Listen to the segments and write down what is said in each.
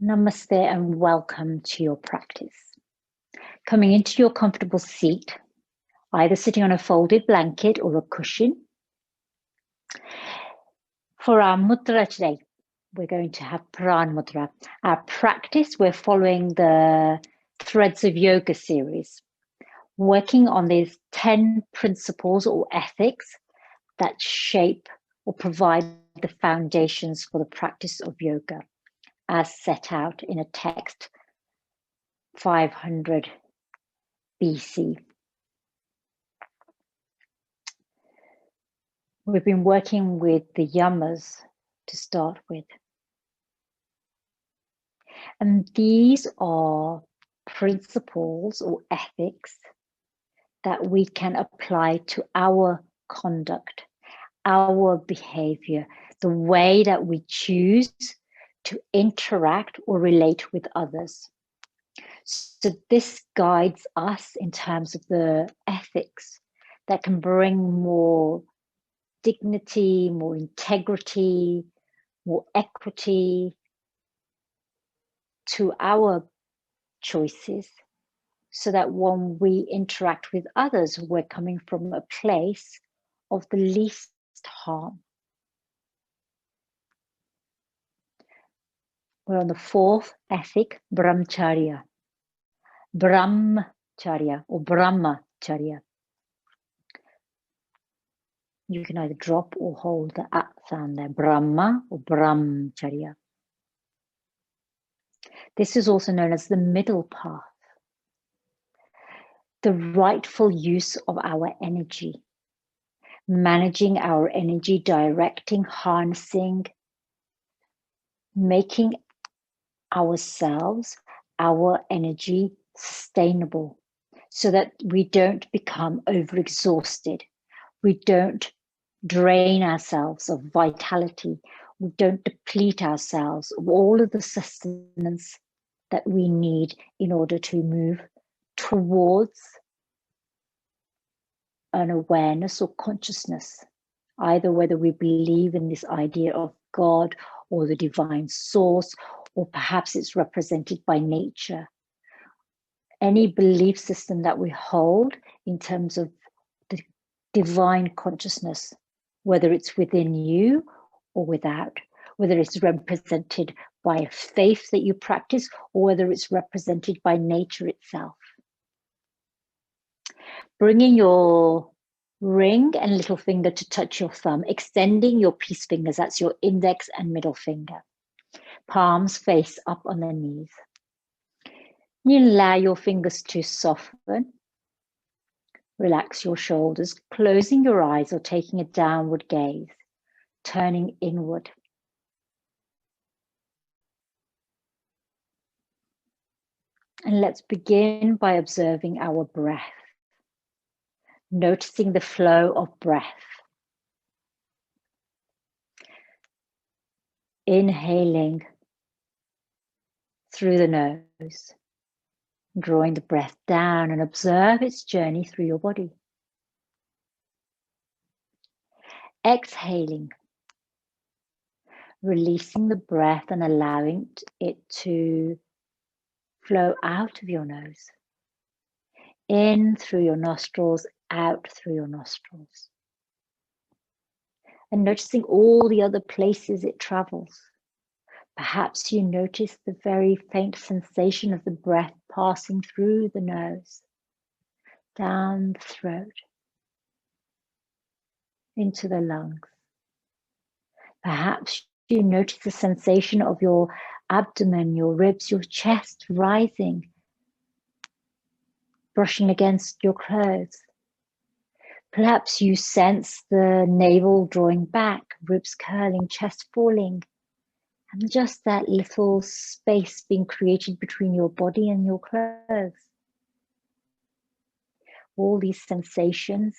Namaste and welcome to your practice. Coming into your comfortable seat, either sitting on a folded blanket or a cushion. For our mudra today, we're going to have Prana Mudra. Our practice, we're following the Threads of Yoga series, working on these 10 principles or ethics that shape or provide the foundations for the practice of yoga, as set out in a text 500 BC. We've been working with the yamas to start with. And these are principles or ethics that we can apply to our conduct, our behavior, the way that we choose to interact or relate with others. So this guides us in terms of the ethics that can bring more dignity, more integrity, more equity to our choices, so that when we interact with others, we're coming from a place of the least harm. We're on the fourth ethic, Brahmacharya. Brahmacharya or Brahmacharya. You can either drop or hold the at sound there, Brahma or Brahmacharya. This is also known as the middle path. The rightful use of our energy, managing our energy, directing, harnessing, making ourselves, our energy sustainable so that we don't become overexhausted. We don't drain ourselves of vitality. We don't deplete ourselves of all of the sustenance that we need in order to move towards an awareness or consciousness, either whether we believe in this idea of God or the divine source, or perhaps it's represented by nature. Any belief system that we hold in terms of the divine consciousness, whether it's within you or without, whether it's represented by a faith that you practice or whether it's represented by nature itself. Bringing your ring and little finger to touch your thumb, extending your peace fingers, that's your index and middle finger. Palms face up on the knees. You allow your fingers to soften. Relax your shoulders, closing your eyes or taking a downward gaze, turning inward. And let's begin by observing our breath, noticing the flow of breath. Inhaling through the nose, drawing the breath down, and observe its journey through your body. Exhaling, releasing the breath and allowing it to flow out of your nose, in through your nostrils, out through your nostrils. And noticing all the other places it travels. Perhaps you notice the very faint sensation of the breath passing through the nose, down the throat, into the lungs. Perhaps you notice the sensation of your abdomen, your ribs, your chest rising, brushing against your clothes. Perhaps you sense the navel drawing back, ribs curling, chest falling, and just that little space being created between your body and your clothes. All these sensations,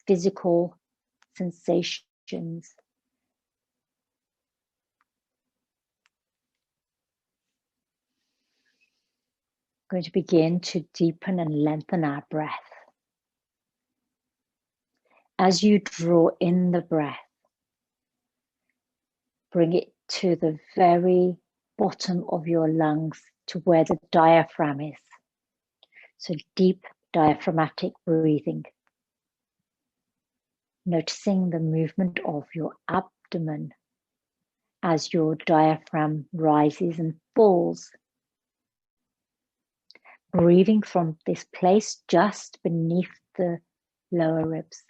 physical sensations, going to begin to deepen and lengthen our breath. As you draw in the breath, bring it to the very bottom of your lungs to where the diaphragm is. So deep diaphragmatic breathing. Noticing the movement of your abdomen as your diaphragm rises and falls. Breathing from this place just beneath the lower ribs.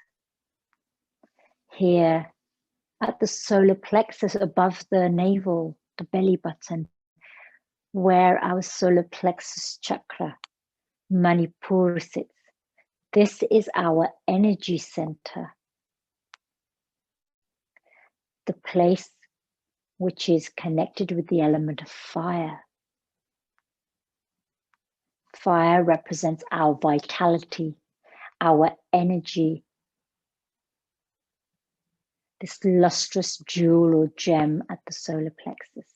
Here at the solar plexus above the navel, the belly button, where our solar plexus chakra, Manipur, sits. This is our energy center. The place which is connected with the element of fire. Fire represents our vitality, our energy, this lustrous jewel or gem at the solar plexus.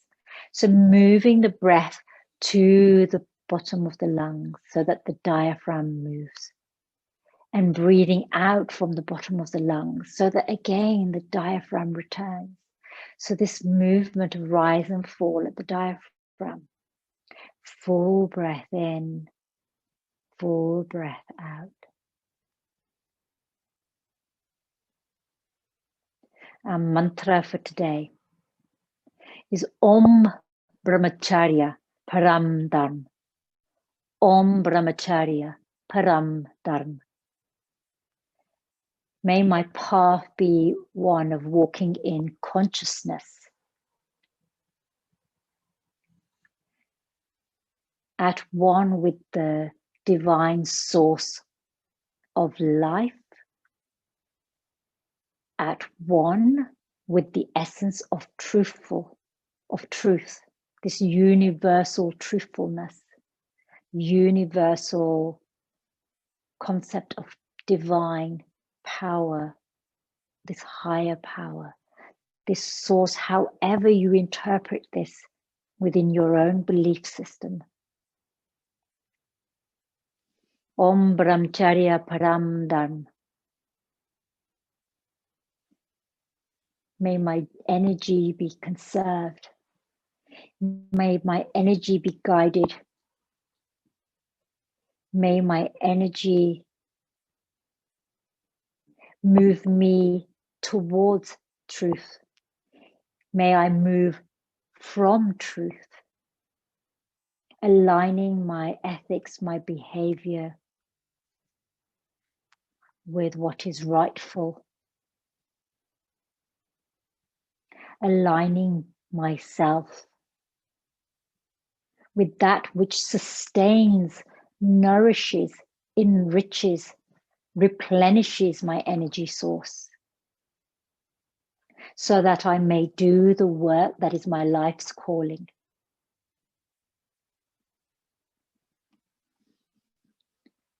So moving the breath to the bottom of the lungs so that the diaphragm moves. And breathing out from the bottom of the lungs so that again the diaphragm returns. So this movement of rise and fall at the diaphragm. Full breath in, full breath out. Our mantra for today is Om Brahmacharya Param Dharma. Om Brahmacharya Param Dharma. May my path be one of walking in consciousness, at one with the divine source of life, at one with the essence of truth, this universal truthfulness, universal concept of divine power, this higher power, this source, however you interpret this within your own belief system. Om Brahmacharya Param Dharma. May my energy be conserved. May my energy be guided. May my energy move me towards truth. May I move from truth, aligning my ethics, my behavior with what is rightful, aligning myself with that which sustains, nourishes, enriches, replenishes my energy source, so that I may do the work that is my life's calling.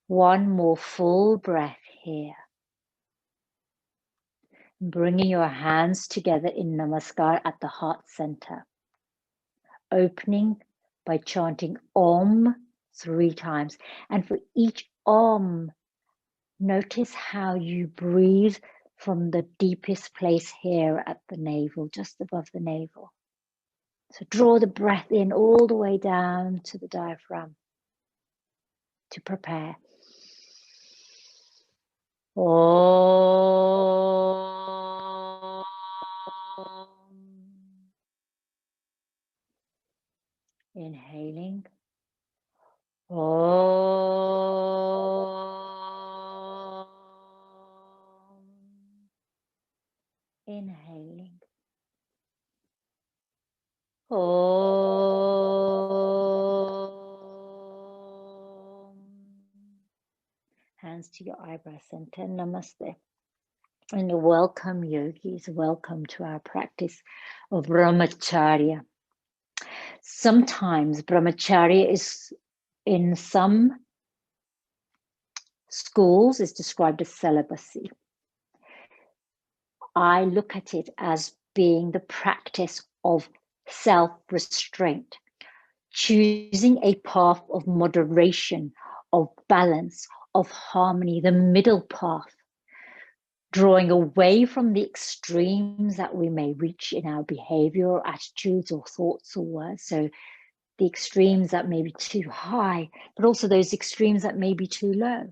One more full breath here. Bringing your hands together in Namaskar at the heart center. Opening by chanting Om 3 times. And for each Om, notice how you breathe from the deepest place here at the navel, just above the navel. So draw the breath in all the way down to the diaphragm to prepare. Om. Inhaling. Om. Inhaling. Om. Hands to your eyebrow center. Namaste. And welcome, yogis. Welcome to our practice of Brahmacharya. Sometimes Brahmacharya is, in some schools, is described as celibacy. I look at it as being the practice of self-restraint, choosing a path of moderation, of balance, of harmony, the middle path, drawing away from the extremes that we may reach in our behavior or attitudes or thoughts or words. So the extremes that may be too high, but also those extremes that may be too low.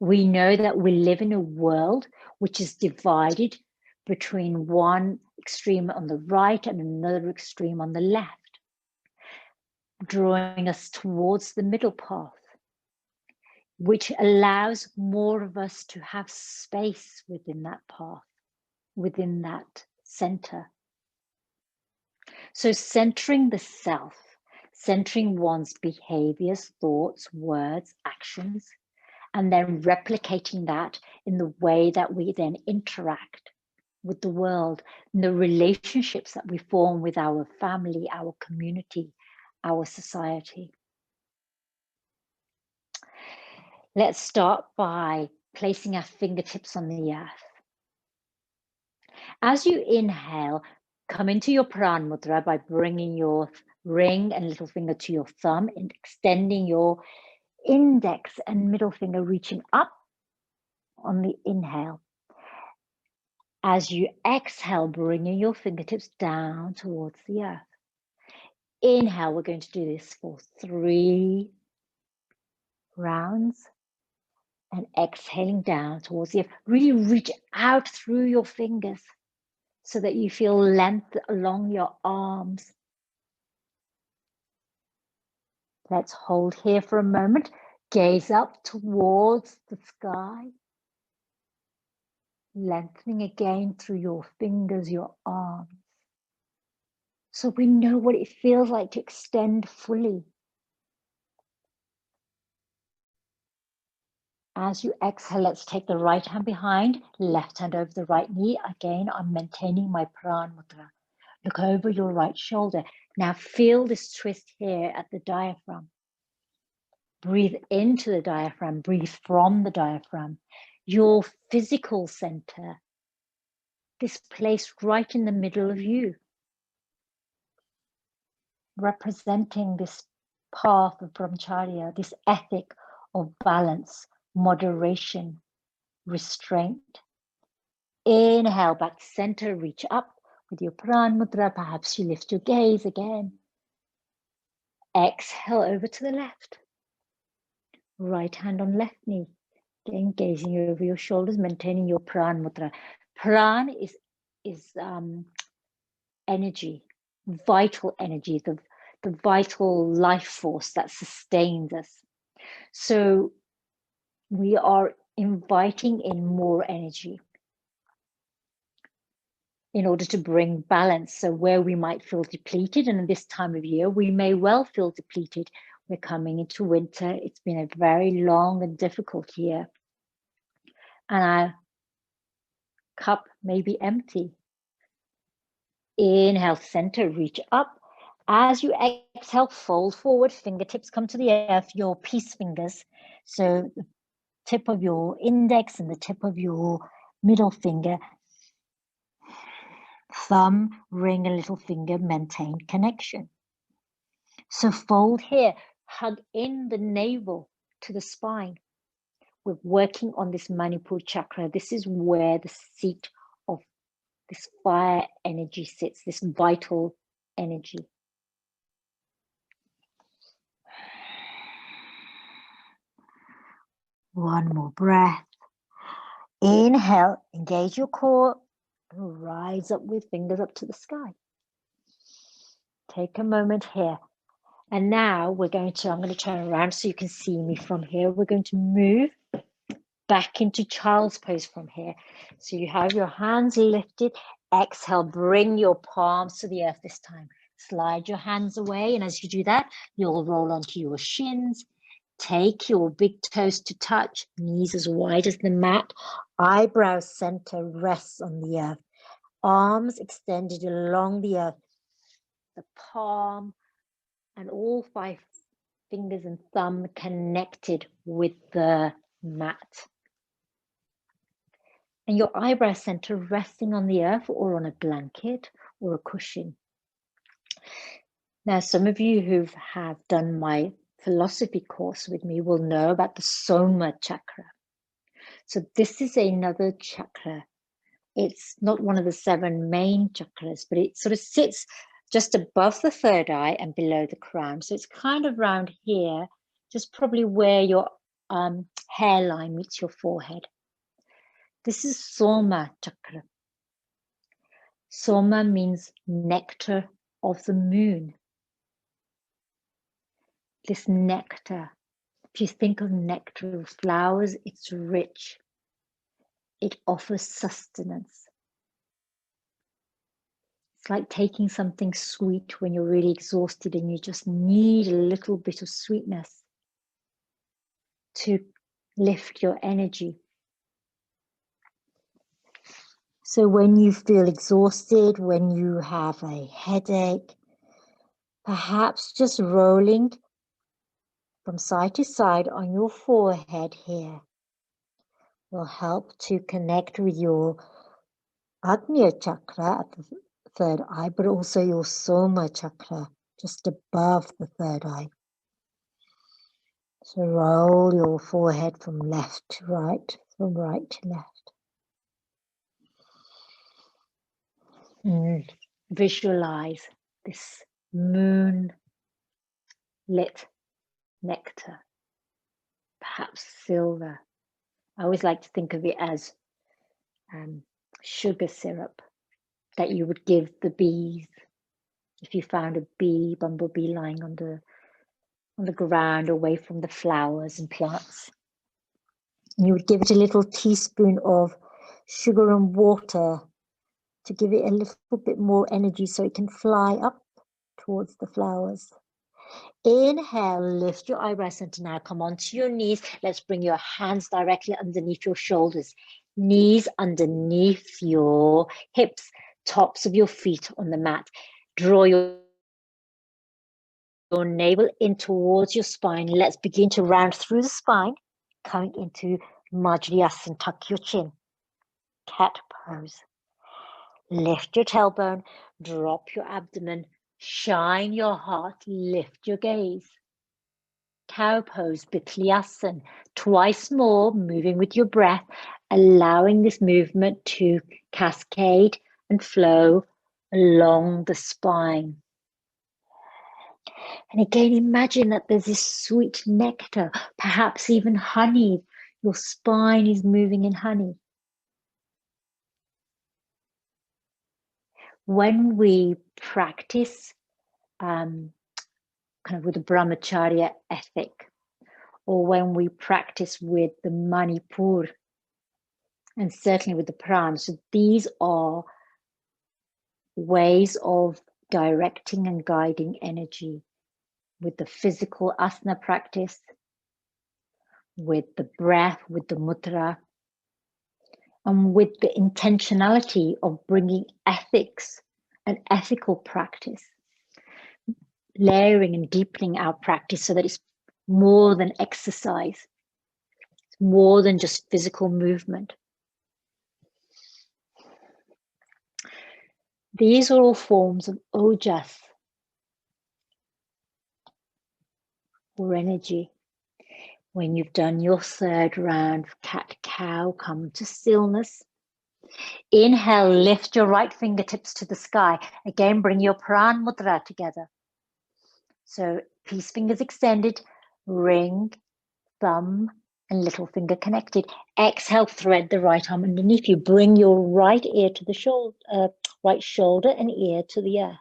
We know that we live in a world which is divided between one extreme on the right and another extreme on the left, drawing us towards the middle path, which allows more of us to have space within that path, within that center. So centering the self, centering one's behaviors, thoughts, words, actions, and then replicating that in the way that we then interact with the world, and the relationships that we form with our family, our community, our society. Let's start by placing our fingertips on the earth. As you inhale, come into your Prana Mudra by bringing your ring and little finger to your thumb and extending your index and middle finger reaching up on the inhale. As you exhale, bringing your fingertips down towards the earth. Inhale, we're going to do this for 3 rounds. And exhaling down towards the earth. Really reach out through your fingers so that you feel length along your arms. Let's hold here for a moment. Gaze up towards the sky. Lengthening again through your fingers, your arms. So we know what it feels like to extend fully. As you exhale, let's take the right hand behind, left hand over the right knee. Again, I'm maintaining my Prana Mudra. Look over your right shoulder. Now feel this twist here at the diaphragm. Breathe into the diaphragm, breathe from the diaphragm. Your physical center, this place right in the middle of you, representing this path of Brahmacharya, this ethic of balance, moderation, restraint. Inhale, back to center, reach up with your Prana Mudra. Perhaps you lift your gaze again. Exhale over to the left. Right hand on left knee. Again, gazing over your shoulders, maintaining your Prana Mudra. Prana is energy, vital energy, the vital life force that sustains us. So we are inviting in more energy in order to bring balance. So where we might feel depleted, and at this time of year, we may well feel depleted. We're coming into winter. It's been a very long and difficult year. And our cup may be empty. Inhale, center, reach up. As you exhale, fold forward, fingertips come to the earth, your peace fingers. So the tip of your index and the tip of your middle finger, thumb, ring, and little finger maintain connection. So fold here, hug in the navel to the spine. We're working on this Manipur chakra. This is where the seat of this fire energy sits, this vital energy. One more breath. Inhale, engage your core, rise up with fingers up to the sky. Take a moment here. And now I'm going to turn around so you can see me from here. We're going to move back into child's pose from here. So you have your hands lifted. Exhale, bring your palms to the earth this time. Slide your hands away. And as you do that, you'll roll onto your shins. Take your big toes to touch, knees as wide as the mat. Eyebrow center rests on the earth. Arms extended along the earth. The palm and all 5 fingers and thumb connected with the mat. And your eyebrow center resting on the earth or on a blanket or a cushion. Now, some of you who have done my philosophy course with me will know about the Soma Chakra. So this is another chakra. It's not one of the 7 main chakras, but it sort of sits just above the third eye and below the crown. So it's kind of around here, just probably where your hairline meets your forehead. This is Soma Chakra. Soma means nectar of the moon. This nectar, if you think of nectar of flowers, it's rich. It offers sustenance. It's like taking something sweet when you're really exhausted and you just need a little bit of sweetness to lift your energy. So when you feel exhausted, when you have a headache, perhaps just rolling from side to side on your forehead here will help to connect with your Agnya chakra at the third eye, but also your Soma chakra just above the third eye. So roll your forehead from left to right, from right to left. And visualize this moon lit nectar, perhaps silver. I always like to think of it as sugar syrup that you would give the bees if you found a bumblebee lying on the ground away from the flowers and plants. And you would give it a little teaspoon of sugar and water to give it a little bit more energy so it can fly up towards the flowers. Inhale, lift your eyebrows center now. Come onto your knees. Let's bring your hands directly underneath your shoulders. Knees underneath your hips, tops of your feet on the mat. Draw your navel in towards your spine. Let's begin to round through the spine, coming into Majriyasana. Tuck your chin. Cat pose. Lift your tailbone, drop your abdomen, shine your heart, lift your gaze. Cow pose, Bitlyasana, twice more, moving with your breath, allowing this movement to cascade and flow along the spine. And again, imagine that there's this sweet nectar, perhaps even honey. Your spine is moving in honey. When we practice kind of with the Brahmacharya ethic, or when we practice with the Manipur, and certainly with the Pran, so these are ways of directing and guiding energy with the physical asana practice, with the breath, with the mudra, and with the intentionality of bringing ethics and ethical practice, layering and deepening our practice so that it's more than exercise, it's more than just physical movement. These are all forms of ojas, or energy. When you've done your third round of cat-cow, come to stillness. Inhale, lift your right fingertips to the sky. Again, bring your Prana Mudra together. So peace fingers extended, ring, thumb, and little finger connected. Exhale, thread the right arm underneath you. Bring your right ear to the shoulder, right shoulder and ear to the earth.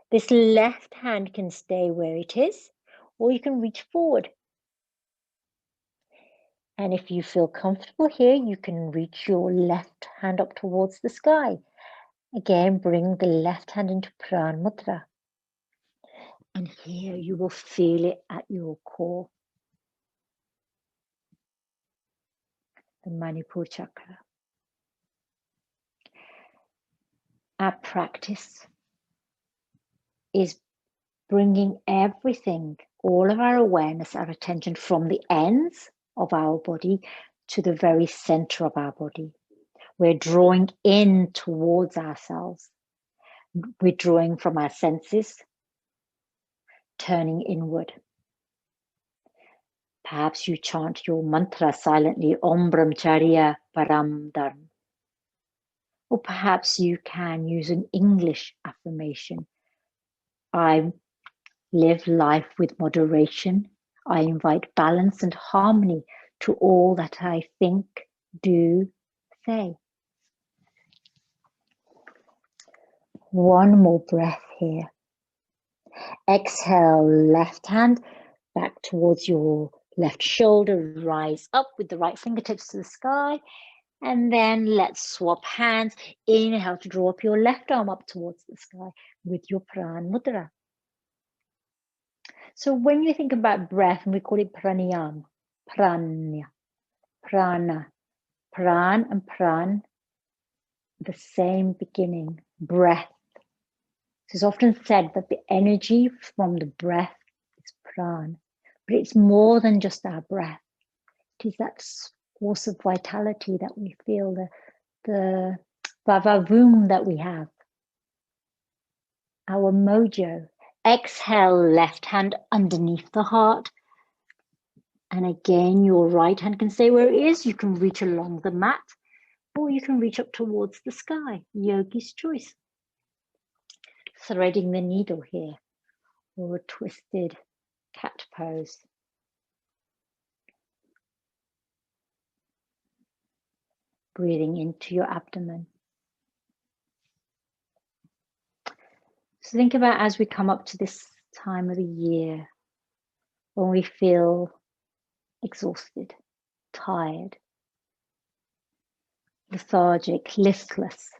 This left hand can stay where it is, or you can reach forward. And if you feel comfortable here, you can reach your left hand up towards the sky. Again, bring the left hand into Prana Mudra. And here you will feel it at your core, the Manipur chakra. Our practice is bringing everything, all of our awareness, our attention from the ends of our body to the very center of our body. We're drawing in towards ourselves. We're drawing from our senses, turning inward. Perhaps you chant your mantra silently, Om Brahmacharya Param Dharma. Or perhaps you can use an English affirmation. I live life with moderation. I invite balance and harmony to all that I think, do, say. One more breath here. Exhale, left hand back towards your left shoulder. Rise up with the right fingertips to the sky. And then let's swap hands. Inhale to draw up your left arm up towards the sky with your Prana Mudra. So when you think about breath, and we call it pranayama, prana, prana, pran and pran, the same beginning, breath. It's often said that the energy from the breath is pran, but it's more than just our breath. It is that source of vitality that we feel, the vavavoom that we have, our mojo. Exhale, left hand underneath the heart. And again, your right hand can stay where it is. You can reach along the mat, or you can reach up towards the sky. Yogi's choice. Threading the needle here, or a twisted cat pose. Breathing into your abdomen. So think about as we come up to this time of the year, when we feel exhausted, tired, lethargic, listless.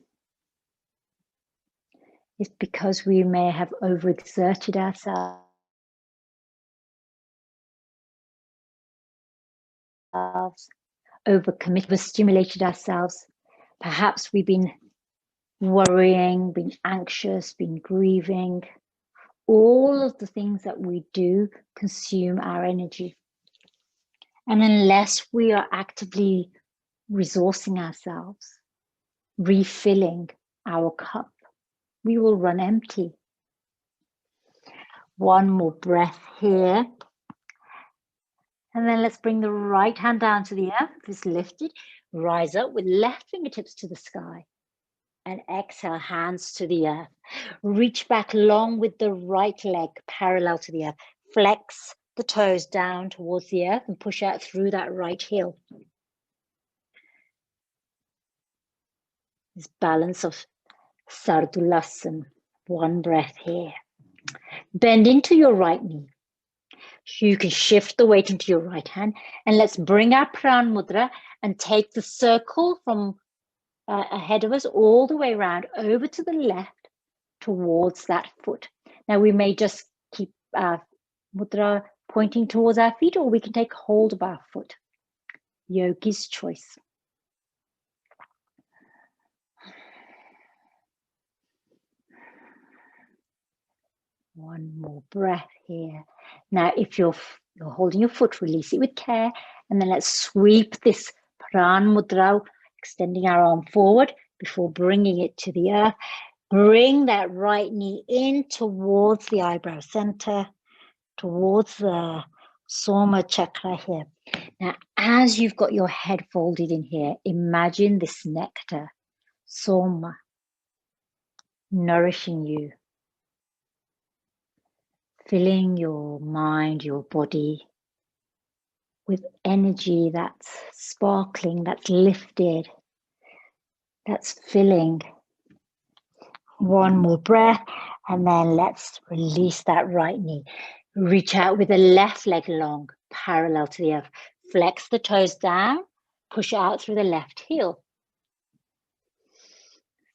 It's because we may have overexerted ourselves, overcommitted, overstimulated ourselves. Perhaps we've been worrying, been anxious, been grieving. All of the things that we do consume our energy. And unless we are actively resourcing ourselves, refilling our cup, we will run empty. One more breath here. And then let's bring the right hand down to the earth. Just lifted. Rise up with left fingertips to the sky. And exhale, hands to the earth. Reach back long with the right leg parallel to the earth. Flex the toes down towards the earth and push out through that right heel. This balance of Sardulasana. One breath here. Bend into your right knee. You can shift the weight into your right hand. And let's bring our Prana Mudra and take the circle from ahead of us all the way around over to the left towards that foot. Now we may just keep our mudra pointing towards our feet, or we can take hold of our foot. Yogi's choice. One more breath here. Now if you're holding your foot, release it with care, and then let's sweep this Prana Mudra, extending our arm forward before bringing it to the earth. Bring that right knee in towards the eyebrow center, towards the Soma Chakra here. Now, as you've got your head folded in here, imagine this nectar, Soma, nourishing you, filling your mind, your body with energy that's sparkling, that's lifted, that's filling. One more breath, and then let's release that right knee. Reach out with the left leg long, parallel to the earth. Flex the toes down, push out through the left heel.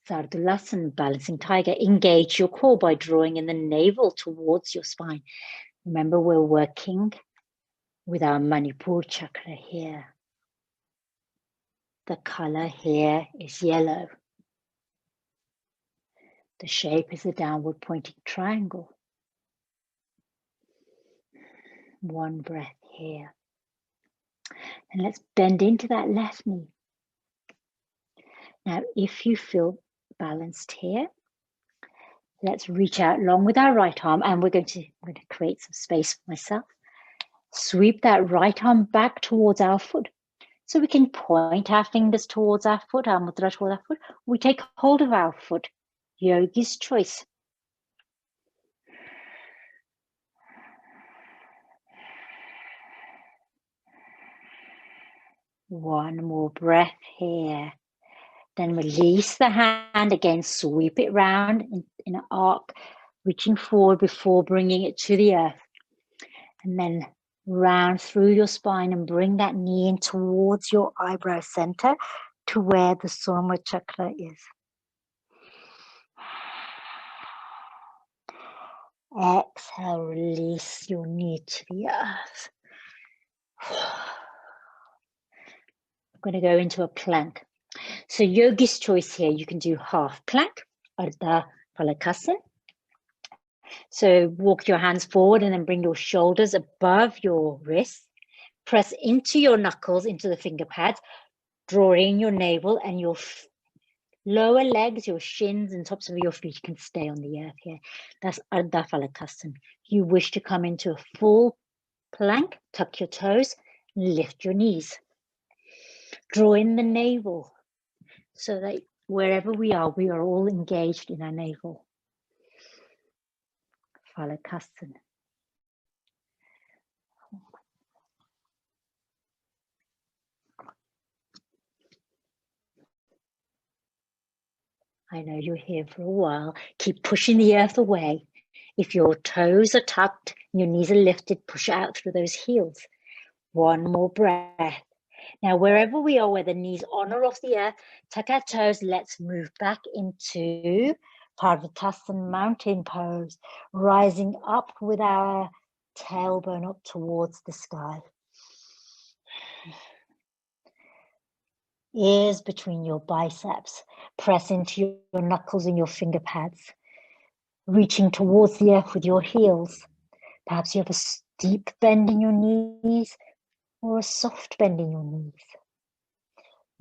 Sardulasana, balancing tiger. Engage your core by drawing in the navel towards your spine. Remember, we're working with our Manipur chakra here. The color here is yellow. The shape is a downward pointing triangle. One breath here. And let's bend into that left knee. Now, if you feel balanced here, let's reach out long with our right arm, and I'm going to create some space for myself. Sweep that right arm back towards our foot. So we can point our fingers towards our foot, our mudra towards our foot. We take hold of our foot. Yogi's choice. One more breath here. Then release the hand again, sweep it round in an arc, reaching forward before bringing it to the earth. And then round through your spine and bring that knee in towards your eyebrow center to where the Soma Chakra is. Exhale, release your knee to the earth. I'm going to go into a plank. So yogi's choice here, you can do half plank, Ardha Phalakasana. So walk your hands forward and then bring your shoulders above your wrists. Press into your knuckles, into the finger pads, draw in your navel, and your lower legs, your shins and tops of your feet can stay on the earth here. That's Ardha Phalakasana. If you wish to come into a full plank, tuck your toes, lift your knees. Draw in the navel so that wherever we are all engaged in our navel. Phalakasana. I know you're here for a while. Keep pushing the earth away. If your toes are tucked and your knees are lifted, push out through those heels. One more breath. Now, wherever we are, where the knees on or off the earth, tuck our toes. Let's move back into Parvatasana mountain pose, rising up with our tailbone up towards the sky. Ears between your biceps. Press into your knuckles and your finger pads, reaching towards the earth with your heels. Perhaps you have a steep bend in your knees or a soft bend in your knees.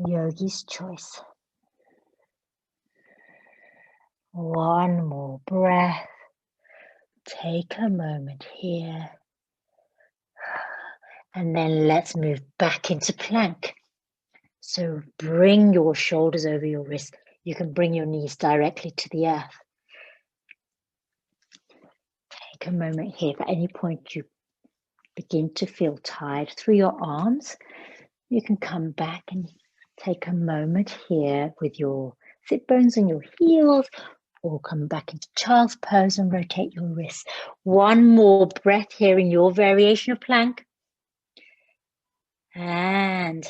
Yogi's choice. One more breath. Take a moment here. And then let's move back into plank. So bring your shoulders over your wrist. You can bring your knees directly to the earth. Take a moment here. If at any point you begin to feel tired through your arms, you can come back and take a moment here with your sit bones and your heels, or come back into child's pose and rotate your wrists. One more breath here in your variation of plank. And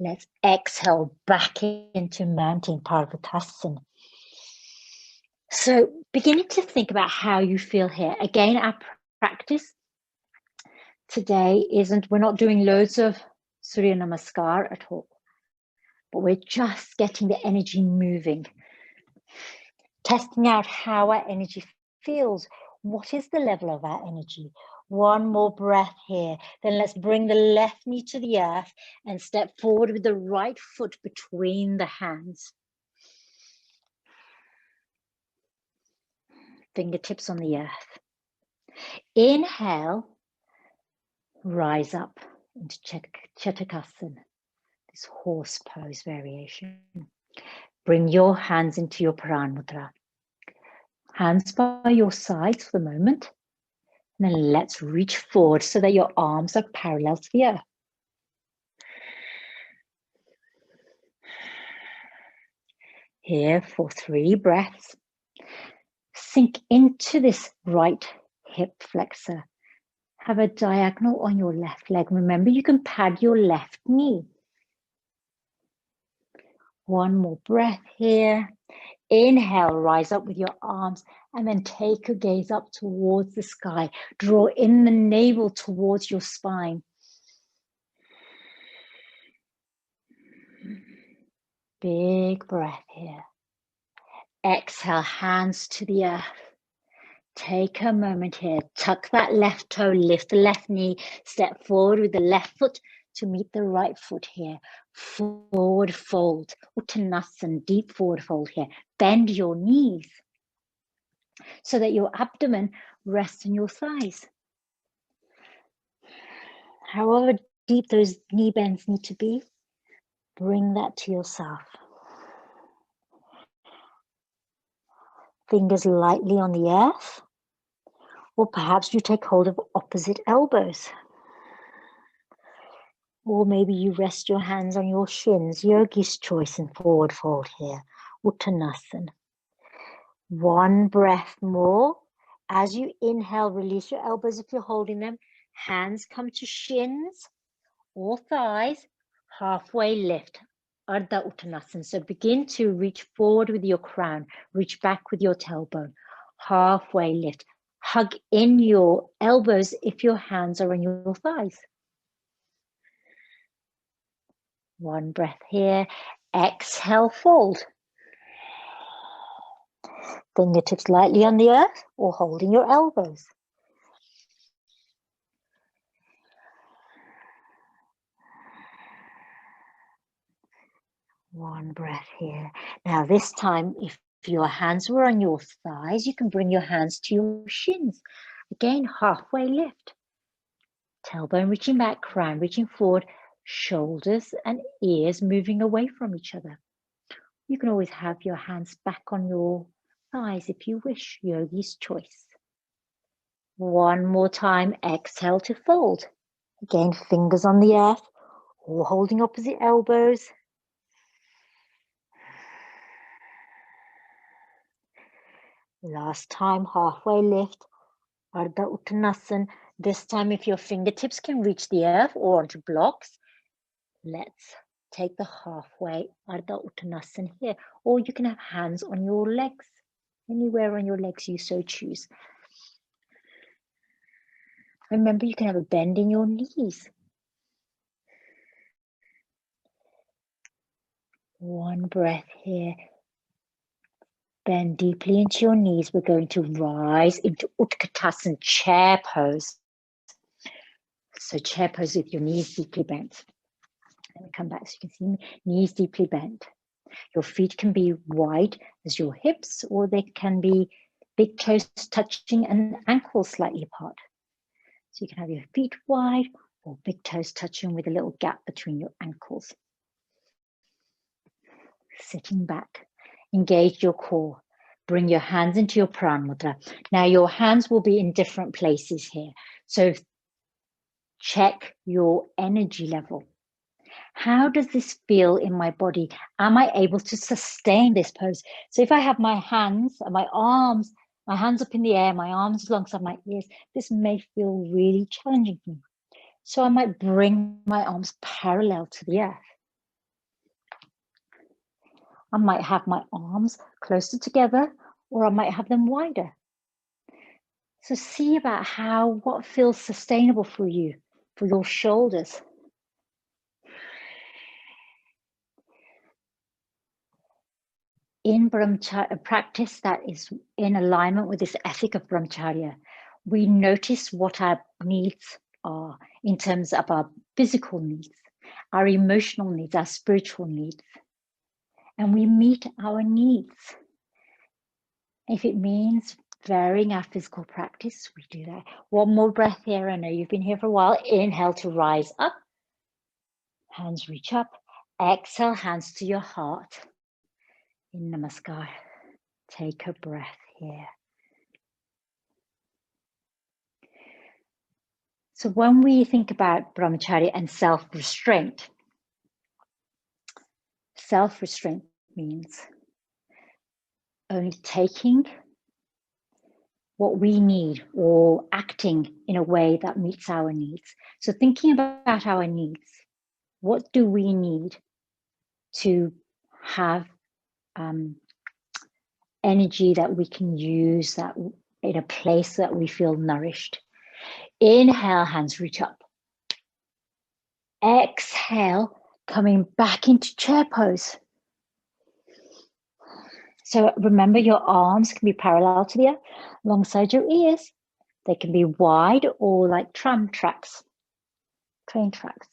let's exhale back into mountain Parvatasana. So beginning to think about how you feel here. Again, our practice today we're not doing loads of Surya Namaskar at all, but we're just getting the energy moving, testing out how our energy feels. What is the level of our energy? One more breath here. Then let's bring the left knee to the earth and step forward with the right foot between the hands. Fingertips on the earth. Inhale, rise up into Chatakasana, this horse pose variation. Bring your hands into your Prana Mudra. Hands by your sides for the moment. And then let's reach forward so that your arms are parallel to the earth. Here for 3 breaths. Sink into this right hip flexor. Have a diagonal on your left leg. Remember, you can pad your left knee. One more breath here. Inhale, rise up with your arms and then take a gaze up towards the sky. Draw in the navel towards your spine. Big breath here. Exhale, hands to the earth. Take a moment here. Tuck that left toe, lift the left knee, step forward with the left foot to meet the right foot here. Forward fold, Uttanasana, deep forward fold here. Bend your knees so that your abdomen rests on your thighs. However deep those knee bends need to be, bring that to yourself. Fingers lightly on the earth, or perhaps you take hold of opposite elbows. Or maybe you rest your hands on your shins, yogi's choice in forward fold here, Uttanasana. One breath more. As you inhale, release your elbows if you're holding them. Hands come to shins or thighs, halfway lift, Ardha Uttanasana. So begin to reach forward with your crown, reach back with your tailbone, halfway lift. Hug in your elbows if your hands are on your thighs. One breath here. Exhale, fold. Fingertips lightly on the earth or holding your elbows. One breath here. Now this time, if your hands were on your thighs, you can bring your hands to your shins. Again, halfway lift. Tailbone reaching back, crown reaching forward, shoulders and ears moving away from each other. You can always have your hands back on your thighs if you wish, yogi's choice. One more time, exhale to fold. Again, fingers on the earth or holding opposite elbows. Last time, halfway lift, Ardha Uttanasana. This time, if your fingertips can reach the earth or onto blocks, let's take the halfway Ardha Uttanasana here. Or you can have hands on your legs, anywhere on your legs you so choose. Remember, you can have a bend in your knees. One breath here. Bend deeply into your knees. We're going to rise into Utkatasana, chair pose. So chair pose with your knees deeply bent. Let me come back so you can see me. Knees deeply bent. Your feet can be wide as your hips, or they can be big toes touching and ankles slightly apart. So you can have your feet wide or big toes touching with a little gap between your ankles. Sitting back, engage your core. Bring your hands into your Prana Mudra. Now your hands will be in different places here. So check your energy level. How does this feel in my body? Am I able to sustain this pose? So if I have my hands and my arms, my hands up in the air, my arms alongside my ears, this may feel really challenging for me. So I might bring my arms parallel to the earth. I might have my arms closer together, or I might have them wider. So see about what feels sustainable for you, for your shoulders. In Brahmacharya practice that is in alignment with this ethic of Brahmacharya, we notice what our needs are in terms of our physical needs, our emotional needs, our spiritual needs. And we meet our needs. If it means varying our physical practice, we do that. One more breath here. I know you've been here for a while. Inhale to rise up. Hands reach up. Exhale, hands to your heart. In Namaskar. Take a breath here. So when we think about Brahmacharya and self-restraint means only taking what we need or acting in a way that meets our needs. So thinking about our needs, what do we need to have energy that we can use that in a place that we feel nourished? Inhale, hands reach up. Exhale, coming back into chair pose. So remember, your arms can be parallel to the earth, alongside your ears. They can be wide or like tram tracks, train tracks.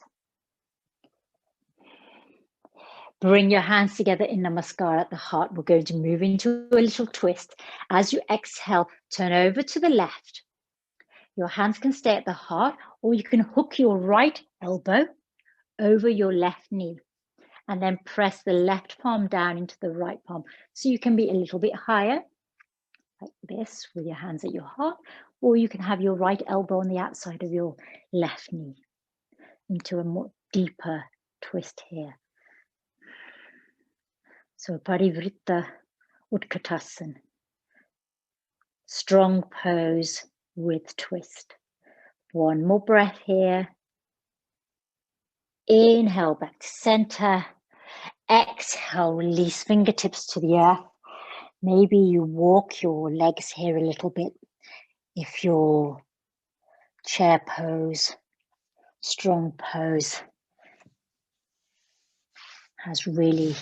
Bring your hands together in Namaskar at the heart. We're going to move into a little twist. As you exhale, turn over to the left. Your hands can stay at the heart, or you can hook your right elbow over your left knee and then press the left palm down into the right palm. So you can be a little bit higher, like this, with your hands at your heart, or you can have your right elbow on the outside of your left knee into a more deeper twist here. So Parivritta Utkatasana, strong pose with twist. One more breath here. Inhale back to center. Exhale, release fingertips to the earth. Maybe you walk your legs here a little bit. If your chair pose, strong pose, has really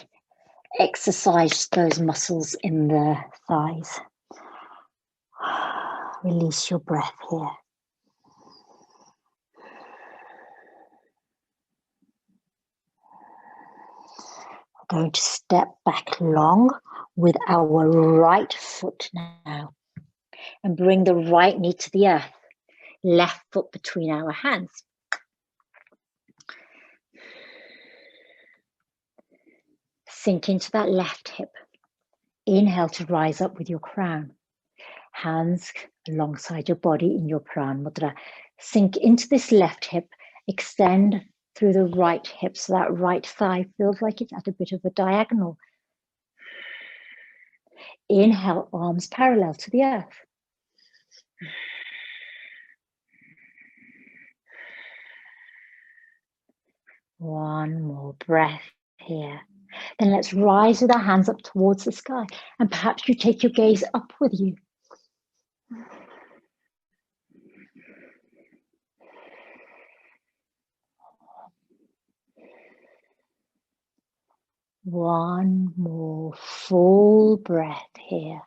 exercised those muscles in the thighs. Release your breath here. We're going to step back long with our right foot now and bring the right knee to the earth, left foot between our hands. Sink into that left hip. Inhale to rise up with your crown. Hands alongside your body in your Prana Mudra. Sink into this left hip, extend through the right hip so that right thigh feels like it's at a bit of a diagonal. Inhale, arms parallel to the earth. One more breath here. Then let's rise with our hands up towards the sky, and perhaps you take your gaze up with you. One more full breath here.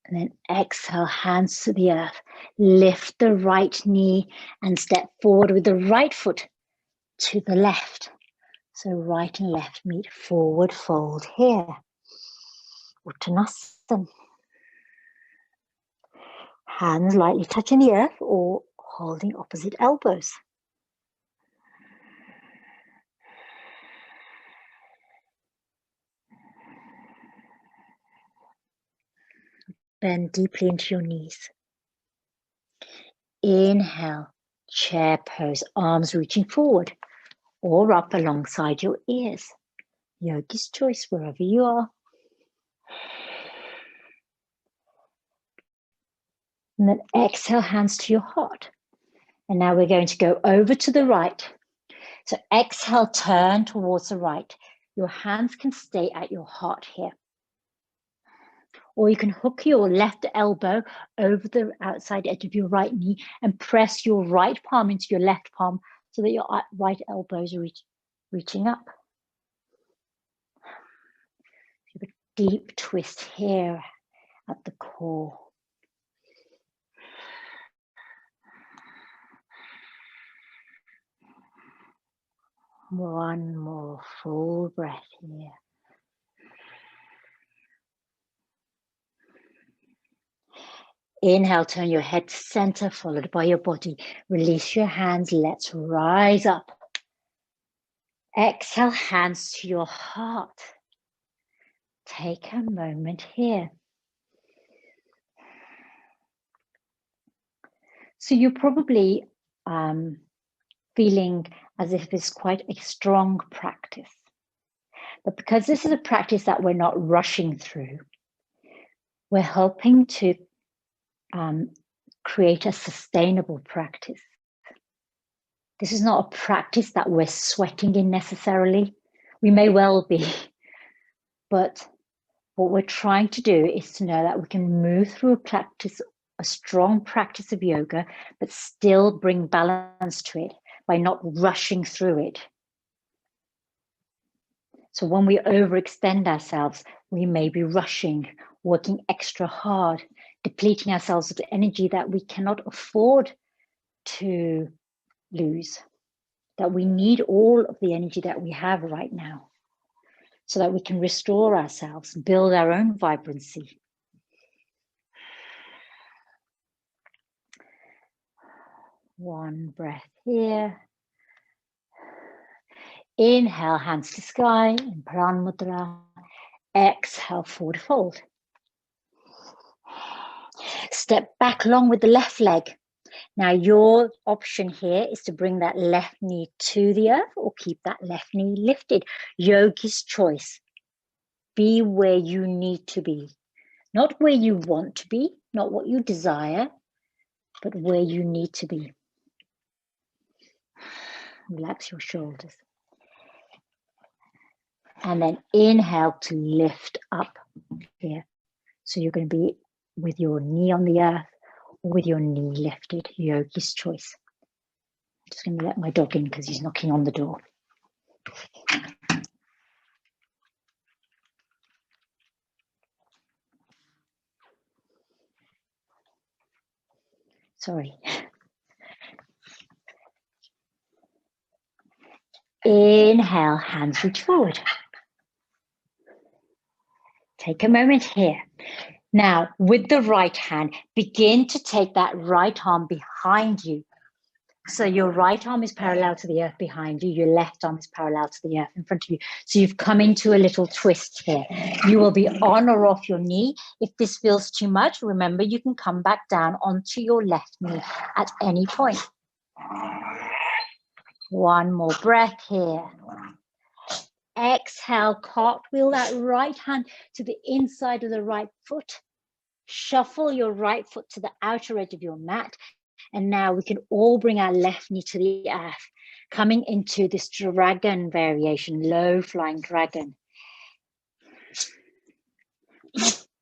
And then exhale, hands to the earth. Lift the right knee and step forward with the right foot to the left. So right and left meet, forward fold here. Uttanasana. Hands lightly touching the earth or holding opposite elbows. Bend deeply into your knees. Inhale, chair pose, arms reaching forward or up alongside your ears. Yogi's choice, wherever you are. And then exhale, hands to your heart. And now we're going to go over to the right. So exhale, turn towards the right. Your hands can stay at your heart here. Or you can hook your left elbow over the outside edge of your right knee and press your right palm into your left palm so that your right elbow is reaching up. You have a deep twist here at the core. One more full breath here. Inhale, turn your head to center, followed by your body. Release your hands, let's rise up. Exhale, hands to your heart. Take a moment here. So you're probably feeling as if it's quite a strong practice. But because this is a practice that we're not rushing through, we're hoping to create a sustainable practice. This is not a practice that we're sweating in necessarily. We may well be, but what we're trying to do is to know that we can move through a practice, a strong practice of yoga, but still bring balance to it by not rushing through it. So when we overextend ourselves, we may be rushing, working extra hard, depleting ourselves of energy that we cannot afford to lose, that we need all of the energy that we have right now so that we can restore ourselves, build our own vibrancy. One breath here. Inhale, hands to sky in Prana Mudra. Exhale, forward fold. Step back long with the left leg. Now your option here is to bring that left knee to the earth or keep that left knee lifted. Yogi's choice. Be where you need to be. Not where you want to be, not what you desire, but where you need to be. Relax your shoulders. And then inhale to lift up here. So you're going to be with your knee on the earth or with your knee lifted. Yogi's choice. I'm just going to let my dog in because he's knocking on the door. Sorry. Inhale, hands reach forward. Take a moment here. Now, with the right hand, begin to take that right arm behind you. So your right arm is parallel to the earth behind you. Your left arm is parallel to the earth in front of you. So you've come into a little twist here. You will be on or off your knee. If this feels too much, remember you can come back down onto your left knee at any point. One more breath here. Exhale, cartwheel that right hand to the inside of the right foot. Shuffle your right foot to the outer edge of your mat. And now we can all bring our left knee to the earth, coming into this dragon variation, low flying dragon.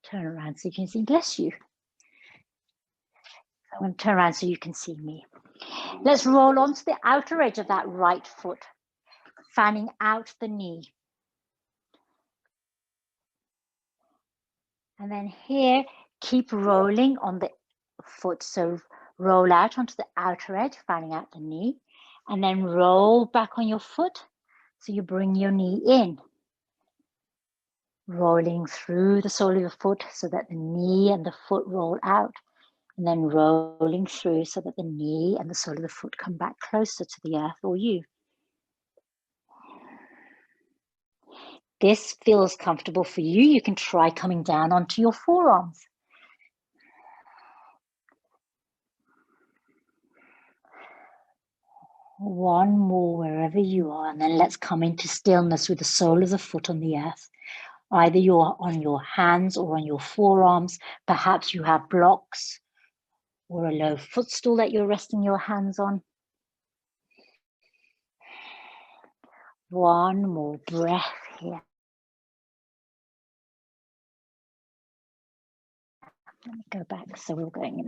Turn around so you can see, bless you. I'm going to turn around so you can see me. Let's roll onto the outer edge of that right foot, fanning out the knee. And then here, keep rolling on the foot. So roll out onto the outer edge, fanning out the knee, and then roll back on your foot. So you bring your knee in, rolling through the sole of your foot so that the knee and the foot roll out, and then rolling through so that the knee and the sole of the foot come back closer to the earth or you. This feels comfortable for you. You can try coming down onto your forearms. One more wherever you are, and then let's come into stillness with the sole of the foot on the earth. Either you're on your hands or on your forearms. Perhaps you have blocks or a low footstool that you're resting your hands on. One more breath here. Let me go back so we're going in.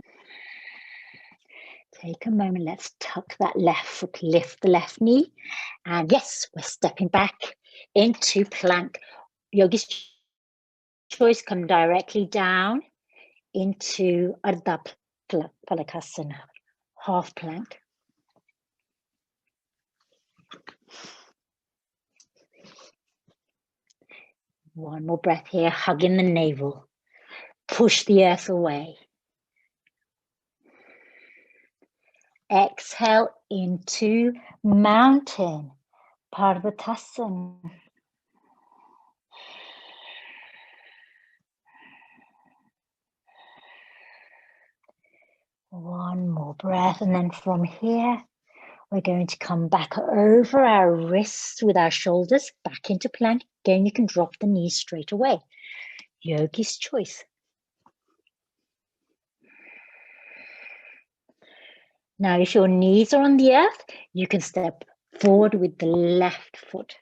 Take a moment, let's tuck that left foot, lift the left knee. And yes, we're stepping back into plank. Yogi's choice, come directly down into Ardha Palakasana, half plank. One more breath here, hugging the navel. Push the earth away. Exhale into mountain, Parvatasana. One more breath, and then from here, we're going to come back over our wrists with our shoulders back into plank. Again, you can drop the knees straight away. Yogi's choice. Now, if your knees are on the earth, you can step forward with the left foot.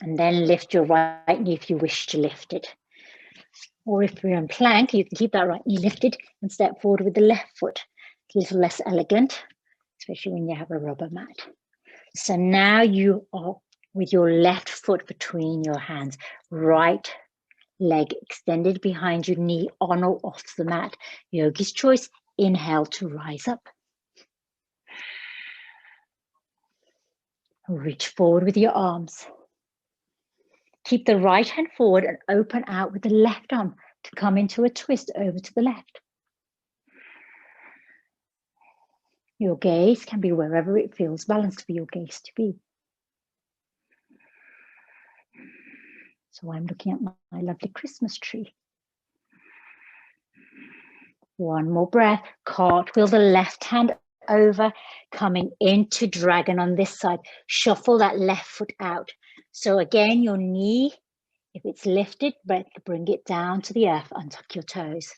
And then lift your right knee if you wish to lift it. Or if you're in plank, you can keep that right knee lifted and step forward with the left foot. It's a little less elegant, especially when you have a rubber mat. So now you are with your left foot between your hands, right leg extended behind your knee, on or off the mat. Yogi's choice, inhale to rise up. Reach forward with your arms. Keep the right hand forward and open out with the left arm to come into a twist over to the left. Your gaze can be wherever it feels balanced for your gaze to be. So I'm looking at my lovely Christmas tree. One more breath. Cartwheel the left hand over, coming into dragon on this side. Shuffle that left foot out. So again, your knee, if it's lifted, bring it down to the earth, untuck your toes.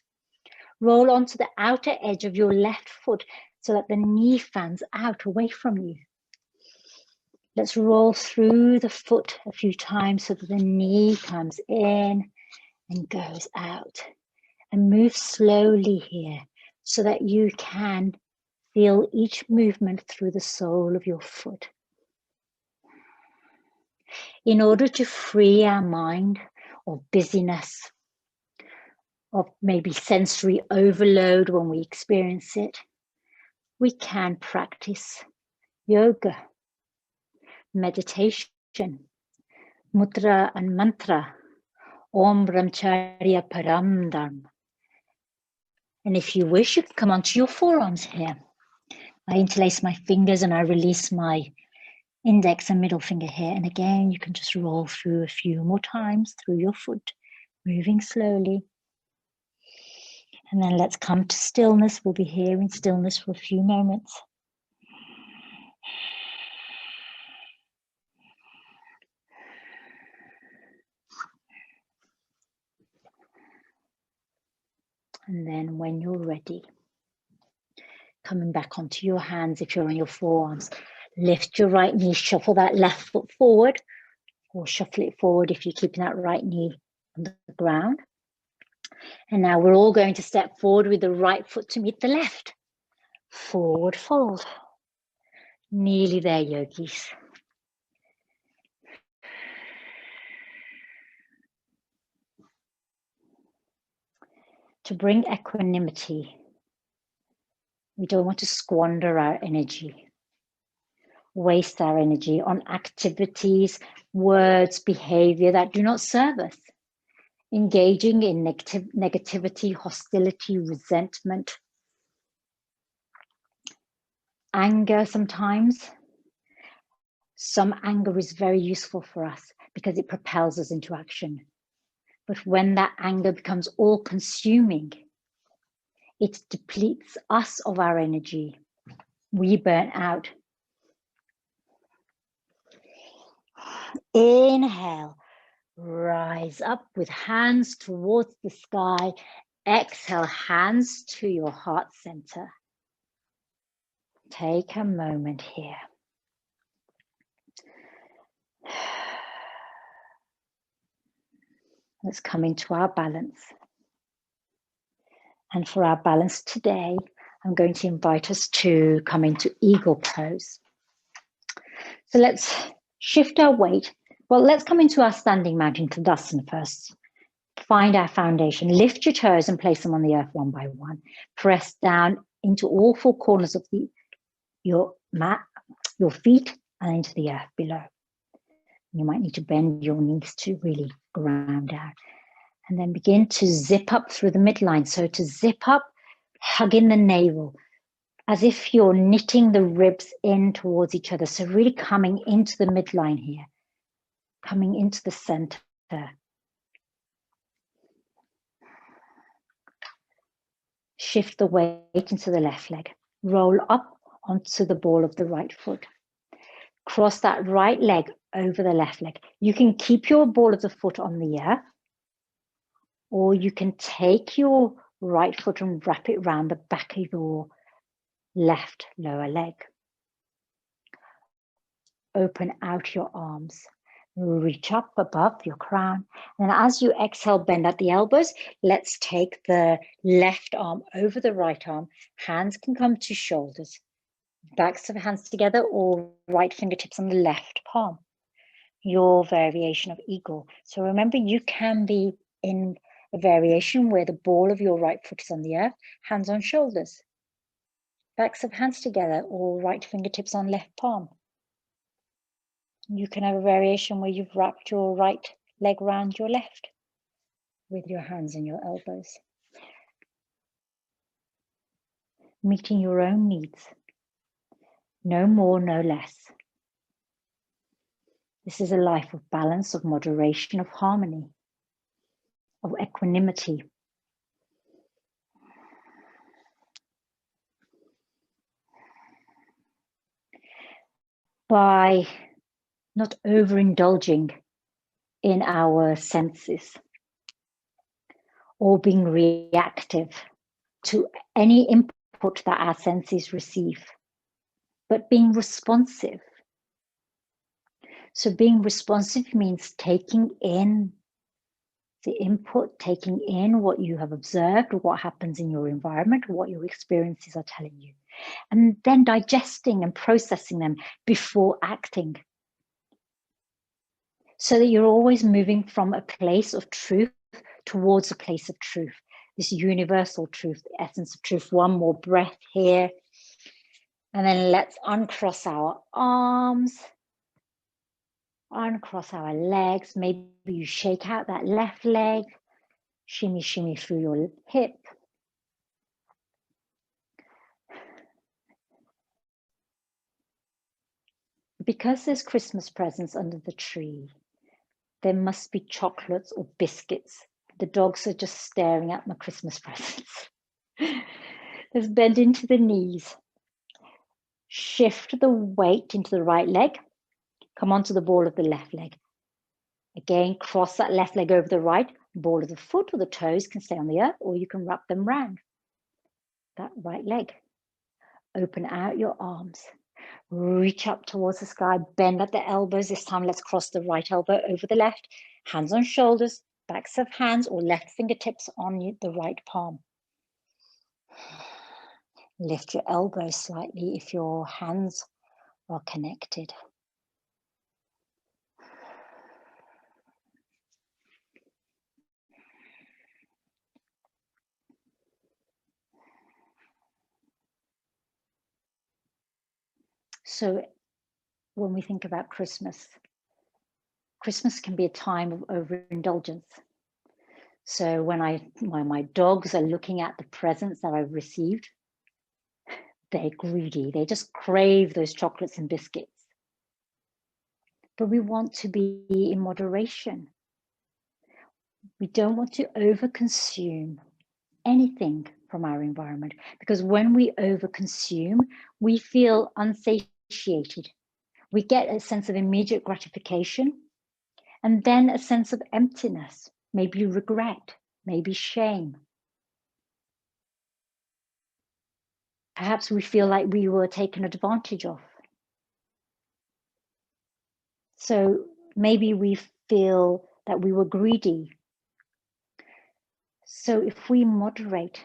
Roll onto the outer edge of your left foot so that the knee fans out away from you. Let's roll through the foot a few times so that the knee comes in and goes out. And move slowly here so that you can feel each movement through the sole of your foot. In order to free our mind of busyness, of maybe sensory overload when we experience it, we can practice yoga, meditation, mudra and mantra, Om Brahmacharya Param Dharma. And if you wish, you can come onto your forearms here. I interlace my fingers and I release my index and middle finger here. And again, you can just roll through a few more times through your foot, moving slowly. And then let's come to stillness. We'll be here in stillness for a few moments. And then when you're ready, coming back onto your hands, if you're on your forearms, lift your right knee, shuffle that left foot forward, or shuffle it forward if you're keeping that right knee on the ground. And now we're all going to step forward with the right foot to meet the left. Forward fold. Nearly there, yogis. To bring equanimity, we don't want to squander our energy, waste our energy on activities, words, behavior that do not serve us. Engaging in negativity, hostility, resentment, anger sometimes. Some anger is very useful for us because it propels us into action. But when that anger becomes all-consuming, it depletes us of our energy. We burn out. Inhale, rise up with hands towards the sky. Exhale, hands to your heart center. Take a moment here. Let's come into our balance. And for our balance today, I'm going to invite us to come into eagle pose. So let's shift our weight. Well, let's come into our standing mountain Tadasana first. Find our foundation. Lift your toes and place them on the earth one by one. Press down into all four corners of your mat, your feet, and into the earth below. You might need to bend your knees to really ground down. And then begin to zip up through the midline. So to zip up, hug in the navel, as if you're knitting the ribs in towards each other. So really coming into the midline here, coming into the center. Shift the weight into the left leg. Roll up onto the ball of the right foot. Cross that right leg over the left leg. You can keep your ball of the foot on the earth, or you can take your right foot and wrap it around the back of your left lower leg. Open out your arms. Reach up above your crown. And as you exhale, bend at the elbows. Let's take the left arm over the right arm. Hands can come to shoulders. Backs of hands together or right fingertips on the left palm. Your variation of eagle. So remember, you can be in a variation where the ball of your right foot is on the earth, hands on shoulders. Backs of hands together or right fingertips on left palm. You can have a variation where you've wrapped your right leg around your left with your hands and your elbows. Meeting your own needs. No more, no less. This is a life of balance, of moderation, of harmony, of equanimity. By not overindulging in our senses or being reactive to any input that our senses receive, but being responsive. So being responsive means taking in the input, taking in what you have observed, what happens in your environment, what your experiences are telling you, and then digesting and processing them before acting. So that you're always moving from a place of truth towards a place of truth, this universal truth, the essence of truth. One more breath here. And then let's uncross our arms, uncross our legs. Maybe you shake out that left leg, shimmy, shimmy through your hip. Because there's Christmas presents under the tree, there must be chocolates or biscuits. The dogs are just staring at my Christmas presents. Let's bend into the knees. Shift the weight into the right leg. Come onto the ball of the left leg. Again, cross that left leg over the right. Ball of the foot or the toes can stay on the earth, or you can wrap them round that right leg. Open out your arms. Reach up towards the sky. Bend at the elbows. This time, let's cross the right elbow over the left. Hands on shoulders, backs of hands or left fingertips on the right palm. Lift your elbows slightly if your hands are connected. So when we think about Christmas, Christmas can be a time of overindulgence. So when my dogs are looking at the presents that I've received, they're greedy. They just crave those chocolates and biscuits. But we want to be in moderation. We don't want to overconsume anything from our environment, because when we overconsume, we feel unsatiated. We get a sense of immediate gratification and then a sense of emptiness, maybe regret, maybe shame. Perhaps we feel like we were taken advantage of. So maybe we feel that we were greedy. So if we moderate,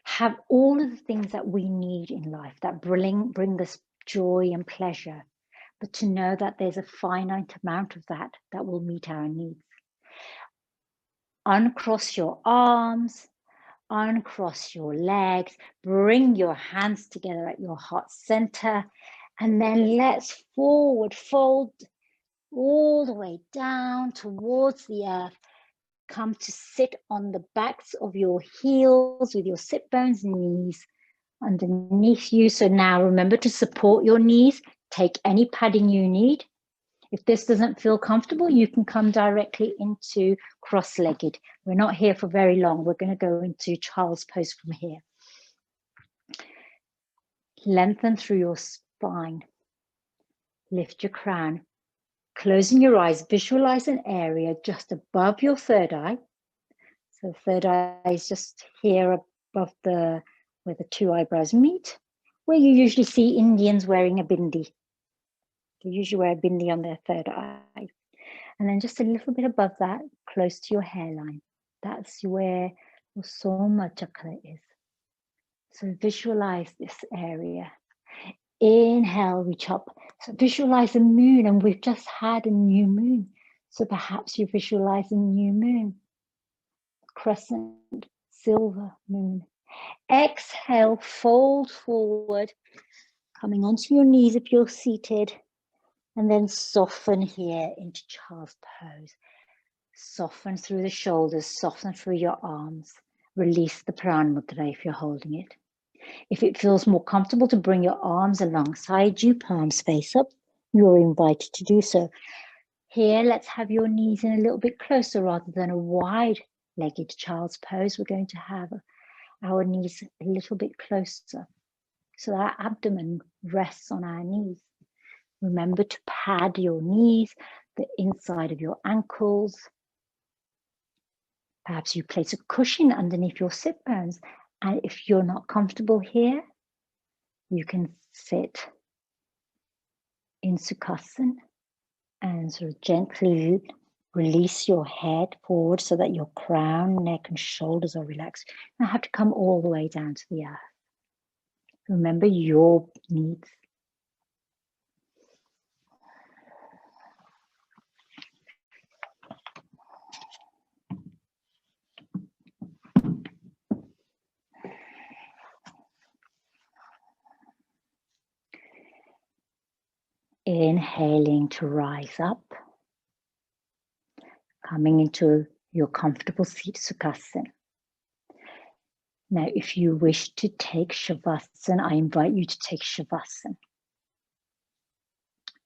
have all of the things that we need in life that bring us joy and pleasure, but to know that there's a finite amount of that will meet our needs. Uncross your arms, uncross your legs, bring your hands together at your heart center, and then let's forward fold all the way down towards the earth. Come to sit on the backs of your heels with your sit bones and knees underneath you. So now remember to support your knees. Take any padding you need. If this doesn't feel comfortable, you can come directly into cross-legged. We're not here for very long. We're going to go into child's pose from here. Lengthen through your spine. Lift your crown. Closing your eyes, visualize an area just above your third eye. So third eye is just here above where the two eyebrows meet, where you usually see Indians wearing a bindi. They usually wear a bindi on their third eye. And then just a little bit above that, close to your hairline. That's where your Soma Chakra is. So visualize this area. Inhale, reach up. So visualize a moon, and we've just had a new moon. So perhaps you visualize a new moon. Crescent, silver moon. Exhale, fold forward, coming onto your knees if you're seated, and then soften here into child's pose. Soften through the shoulders, soften through your arms. Release the Prana Mudra if you're holding it. If it feels more comfortable to bring your arms alongside you, palms face up, you're invited to do so. Here, let's have your knees in a little bit closer rather than a wide-legged child's pose. We're going to have our knees a little bit closer so our abdomen rests on our knees. Remember to pad your knees, the inside of your ankles. Perhaps you place a cushion underneath your sit bones. And if you're not comfortable here, you can sit in Sukhasana and sort of gently release your head forward so that your crown, neck, and shoulders are relaxed. You don't have to come all the way down to the earth. Remember your needs. Inhaling to rise up, coming into your comfortable seat, Sukhasana. Now, if you wish to take Shavasana, I invite you to take Shavasana.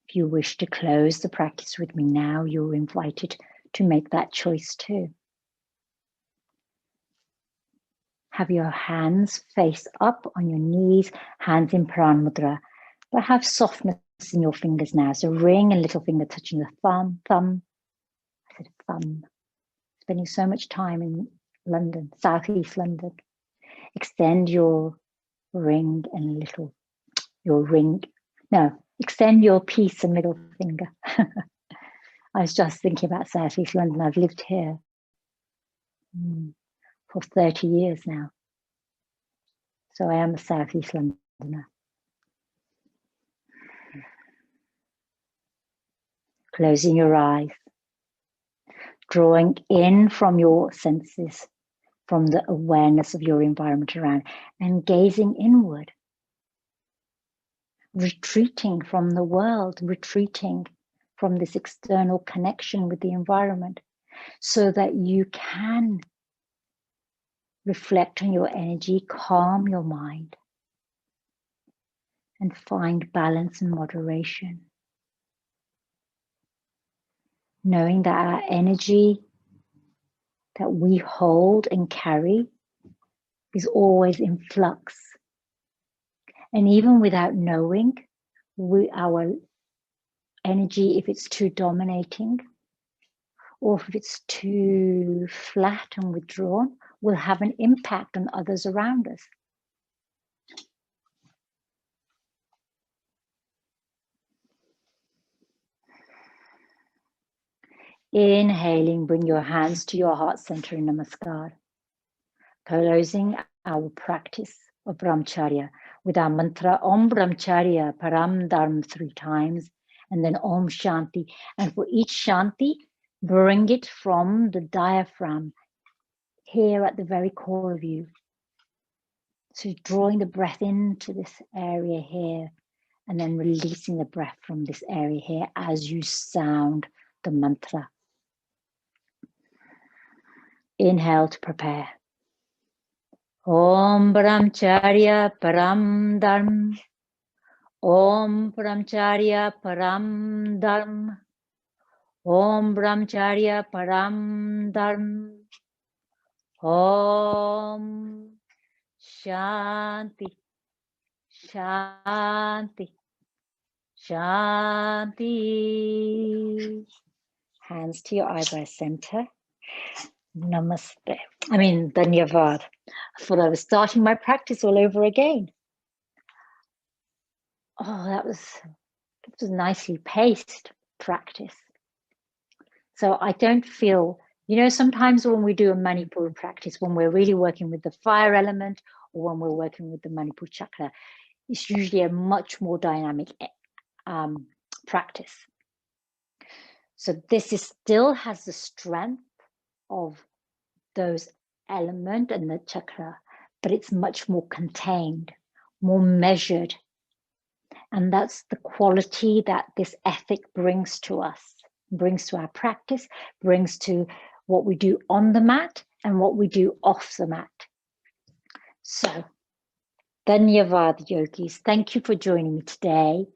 If you wish to close the practice with me now, you're invited to make that choice too. Have your hands face up on your knees, hands in Prana Mudra, but have softness in your fingers now. So ring and little finger touching the thumb. I said thumb. Spending so much time in London, southeast London. Extend your ring and extend your piece and middle finger. I was just thinking about southeast London. I've lived here for 30 years now. So I am a southeast Londoner. Closing your eyes, drawing in from your senses, from the awareness of your environment around, and gazing inward. Retreating from the world, retreating from this external connection with the environment, so that you can reflect on your energy, calm your mind, and find balance and moderation. Knowing that our energy that we hold and carry is always in flux. And even without knowing, our energy, if it's too dominating, or if it's too flat and withdrawn, will have an impact on others around us. Inhaling, bring your hands to your heart center in Namaskar. Closing our practice of Brahmacharya with our mantra Om Brahmacharya Param Dharma 3 times, and then Om Shanti. And for each Shanti, bring it from the diaphragm here at the very core of you. So drawing the breath into this area here, and then releasing the breath from this area here as you sound the mantra. Inhale to prepare. Om Brahmacharya Param Dharma. Om Brahmacharya Param Dharma. Om Brahmacharya Param Dharma. Om Shanti. Shanti. Shanti. Hands to your eyebrow center. Namaste. Dhanyavad. I thought I was starting my practice all over again. Oh, it was a nicely paced practice. So I don't feel, sometimes when we do a Manipur practice, when we're really working with the fire element, or when we're working with the Manipur chakra, it's usually a much more dynamic practice. So this still has the strength of those element and the chakra, but it's much more contained, more measured. And that's the quality that this ethic brings to us, brings to our practice, brings to what we do on the mat and what we do off the mat. So Dhanyavad, yogis. Thank you for joining me today.